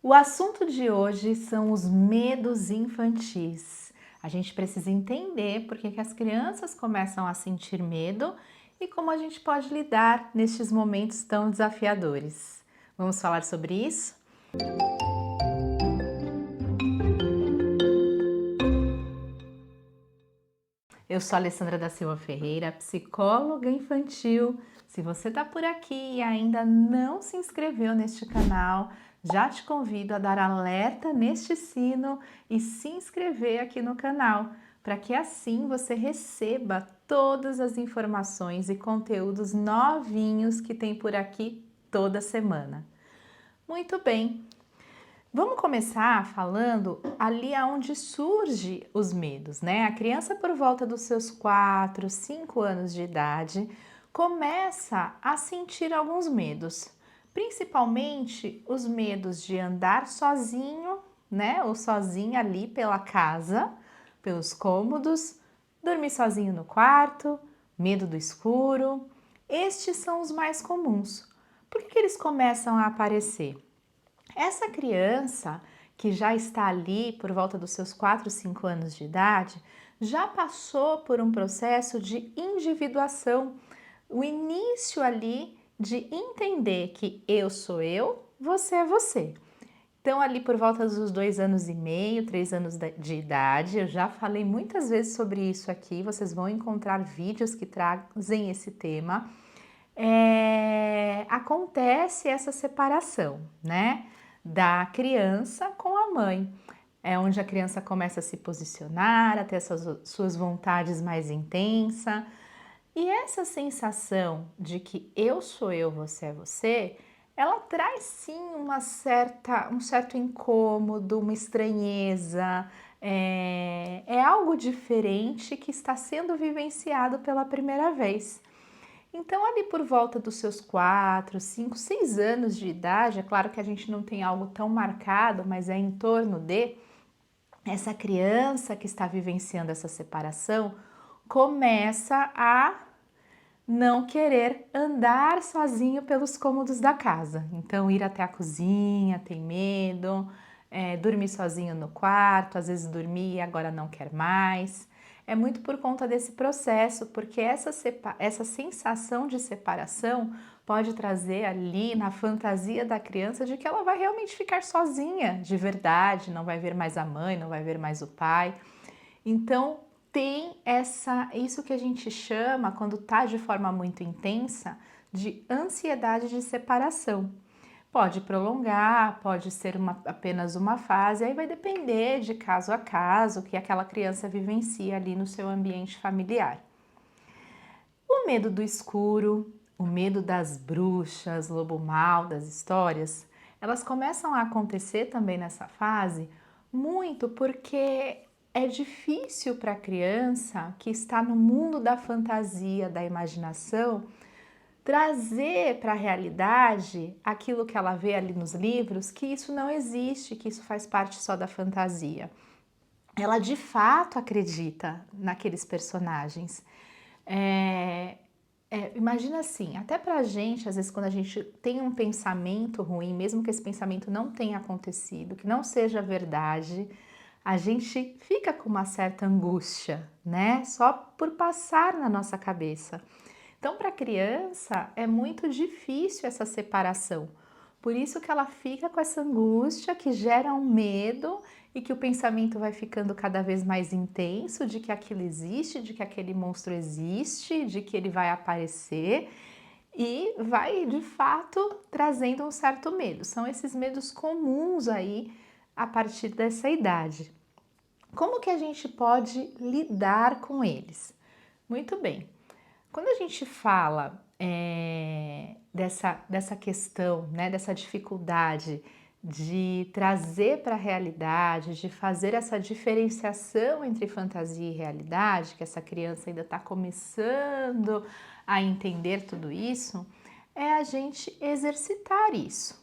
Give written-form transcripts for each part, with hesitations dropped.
O assunto de hoje são os medos infantis. A gente precisa entender por que as crianças começam a sentir medo e como a gente pode lidar nestes momentos tão desafiadores. Vamos falar sobre isso? Eu sou a Alessandra da Silva Ferreira, psicóloga infantil. Se você está por aqui e ainda não se inscreveu neste canal, já te convido a dar alerta neste sino e se inscrever aqui no canal, para que assim você receba todas as informações e conteúdos novinhos que tem por aqui toda semana. Muito bem, vamos começar falando ali aonde surge os medos, né? A criança por volta dos seus 4, 5 anos de idade começa a sentir alguns medos, principalmente os medos de andar sozinho, né? Ou sozinha ali pela casa, pelos cômodos, dormir sozinho no quarto, medo do escuro. Estes são os mais comuns. Por que eles começam a aparecer? Essa criança que já está ali por volta dos seus 4, 5 anos de idade, já passou por um processo de individuação, o início ali de entender que eu sou eu, você é você. Então, ali por volta dos 2 anos e meio, 3 anos de idade, eu já falei muitas vezes sobre isso aqui, vocês vão encontrar vídeos que trazem esse tema. Acontece essa separação, né, da criança com a mãe. É onde a criança começa a se posicionar, a ter essas suas vontades mais intensas. E essa sensação de que eu sou eu, você é você, ela traz sim um certo incômodo, uma estranheza, é algo diferente que está sendo vivenciado pela primeira vez. Então, ali por volta dos seus 4, 5, 6 anos de idade, é claro que a gente não tem algo tão marcado, mas é em torno de essa criança que está vivenciando essa separação, começa a não querer andar sozinho pelos cômodos da casa. Então, ir até a cozinha, tem medo, dormir sozinho no quarto, às vezes dormir e agora não quer mais. É muito por conta desse processo, porque essa sensação de separação pode trazer ali na fantasia da criança de que ela vai realmente ficar sozinha, de verdade, não vai ver mais a mãe, não vai ver mais o pai. Então, tem isso que a gente chama, quando tá de forma muito intensa, de ansiedade de separação. Pode prolongar, pode ser apenas uma fase, aí vai depender de caso a caso que aquela criança vivencia ali no seu ambiente familiar. O medo do escuro, o medo das bruxas, lobo mau, das histórias, elas começam a acontecer também nessa fase muito porque é difícil para a criança que está no mundo da fantasia, da imaginação, trazer para a realidade aquilo que ela vê ali nos livros, que isso não existe, que isso faz parte só da fantasia. Ela de fato acredita naqueles personagens. Imagina assim, até pra gente, às vezes quando a gente tem um pensamento ruim, mesmo que esse pensamento não tenha acontecido, que não seja verdade, a gente fica com uma certa angústia, né? Só por passar na nossa cabeça. Então, para a criança é muito difícil essa separação. Por isso que ela fica com essa angústia que gera um medo e que o pensamento vai ficando cada vez mais intenso de que aquilo existe, de que aquele monstro existe, de que ele vai aparecer e vai de fato trazendo um certo medo. São esses medos comuns aí a partir dessa idade. Como que a gente pode lidar com eles? Muito bem. Quando a gente fala dessa questão, né, dessa dificuldade de trazer para a realidade, de fazer essa diferenciação entre fantasia e realidade, que essa criança ainda está começando a entender tudo isso, é a gente exercitar isso.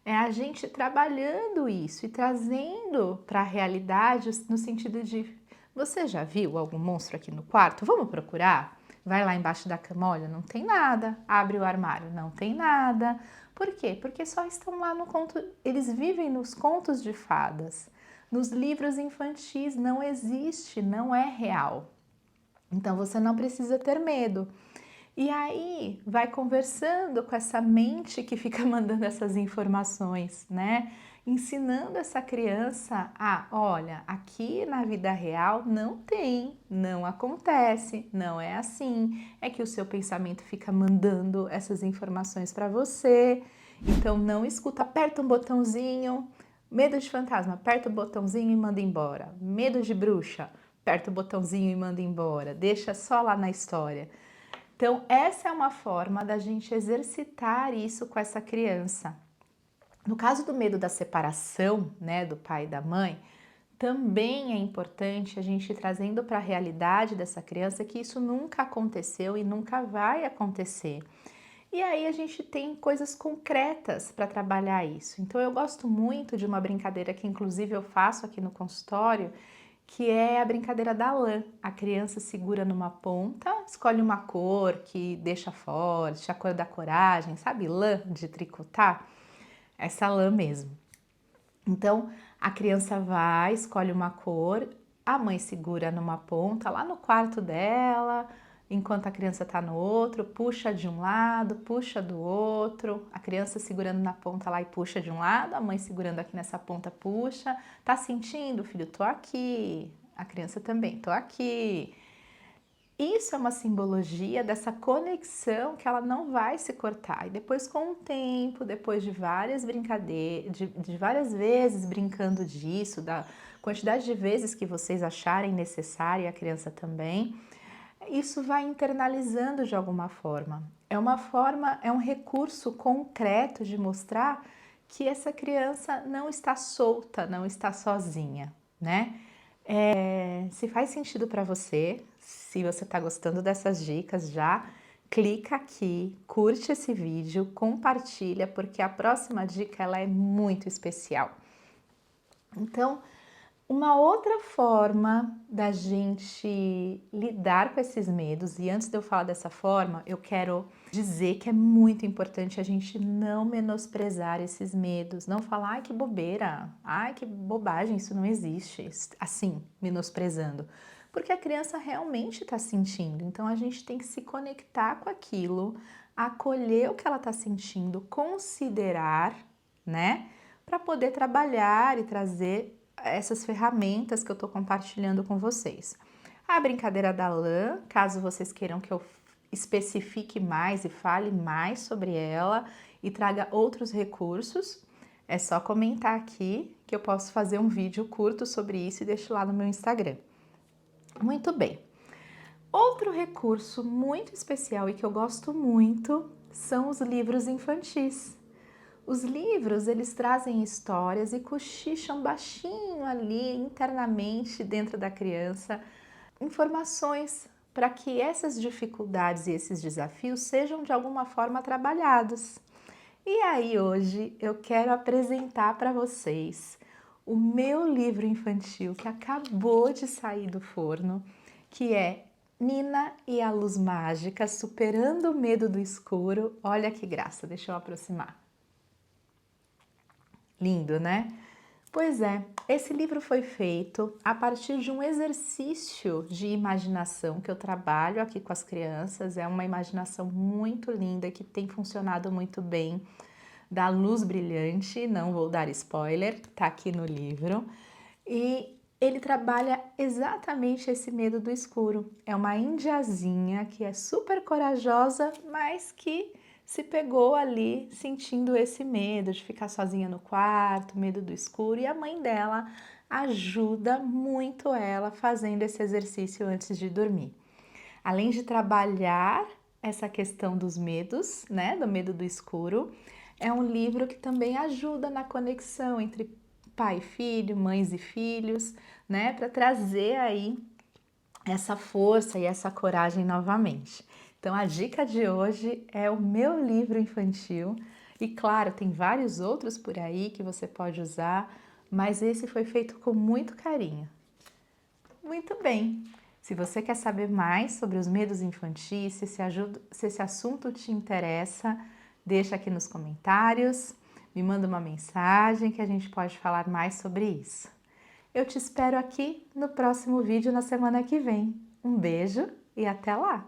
É a gente trabalhando isso e trazendo para a realidade no sentido de: você já viu algum monstro aqui no quarto? Vamos procurar? Vai lá embaixo da cama, olha, não tem nada. Abre o armário, não tem nada. Por quê? Porque só estão lá no conto, eles vivem nos contos de fadas. Nos livros infantis não existe, não é real. Então você não precisa ter medo. E aí vai conversando com essa mente que fica mandando essas informações, né? Ensinando essa criança a, olha, aqui na vida real não tem, não acontece, não é assim. É que o seu pensamento fica mandando essas informações para você. Então não escuta, aperta um botãozinho. Medo de fantasma, aperta o botãozinho e manda embora. Medo de bruxa, aperta o botãozinho e manda embora. Deixa só lá na história. Então, essa é uma forma da gente exercitar isso com essa criança. No caso do medo da separação, né, do pai e da mãe, também é importante a gente ir trazendo para a realidade dessa criança que isso nunca aconteceu e nunca vai acontecer. E aí a gente tem coisas concretas para trabalhar isso. Então eu gosto muito de uma brincadeira que inclusive eu faço aqui no consultório, que é a brincadeira da lã. A criança segura numa ponta, escolhe uma cor que deixa forte, a cor da coragem, sabe? Lã de tricotar? Essa lã mesmo. Então, a criança vai, escolhe uma cor, a mãe segura numa ponta lá no quarto dela, enquanto a criança está no outro, puxa de um lado, puxa do outro, a criança segurando na ponta lá e puxa de um lado, a mãe segurando aqui nessa ponta, puxa. Tá sentindo, filho? Tô aqui. A criança também, tô aqui. Isso é uma simbologia dessa conexão que ela não vai se cortar. E depois, com o tempo, depois de várias brincadeiras, de várias vezes brincando disso, da quantidade de vezes que vocês acharem necessário e a criança também, isso vai internalizando de alguma forma. É uma forma, é um recurso concreto de mostrar que essa criança não está solta, não está sozinha, né? Se faz sentido para você, se você está gostando dessas dicas já, clica aqui, curte esse vídeo, compartilha, porque a próxima dica ela é muito especial. Então, uma outra forma da gente lidar com esses medos, e antes de eu falar dessa forma, eu quero dizer que é muito importante a gente não menosprezar esses medos, não falar, ai que bobeira, ai que bobagem, isso não existe, assim, menosprezando. Porque a criança realmente está sentindo, então a gente tem que se conectar com aquilo, acolher o que ela está sentindo, considerar, né? Para poder trabalhar e trazer essas ferramentas que eu estou compartilhando com vocês. A brincadeira da lã, caso vocês queiram que eu especifique mais e fale mais sobre ela e traga outros recursos, é só comentar aqui que eu posso fazer um vídeo curto sobre isso e deixo lá no meu Instagram. Muito bem. Outro recurso muito especial e que eu gosto muito são os livros infantis. Os livros, eles trazem histórias e cochicham baixinho ali internamente dentro da criança informações para que essas dificuldades e esses desafios sejam de alguma forma trabalhados. E aí hoje eu quero apresentar para vocês o meu livro infantil que acabou de sair do forno, que é Nina e a Luz Mágica, Superando o Medo do Escuro. Olha que graça, deixa eu aproximar. Lindo, né? Pois é, esse livro foi feito a partir de um exercício de imaginação que eu trabalho aqui com as crianças. É uma imaginação muito linda que tem funcionado muito bem, da luz brilhante, não vou dar spoiler, tá aqui no livro. E ele trabalha exatamente esse medo do escuro. É uma indiazinha que é super corajosa, mas que se pegou ali sentindo esse medo de ficar sozinha no quarto, medo do escuro, e a mãe dela ajuda muito ela fazendo esse exercício antes de dormir. Além de trabalhar essa questão dos medos, né, do medo do escuro, é um livro que também ajuda na conexão entre pai e filho, mães e filhos, né, para trazer aí essa força e essa coragem novamente. Então a dica de hoje é o meu livro infantil e claro, tem vários outros por aí que você pode usar, mas esse foi feito com muito carinho. Muito bem, Se você quer saber mais sobre os medos infantis, se esse assunto te interessa, deixa aqui nos comentários, me manda uma mensagem que a gente pode falar mais sobre isso. Eu te espero aqui no próximo vídeo na semana que vem. Um beijo e até lá!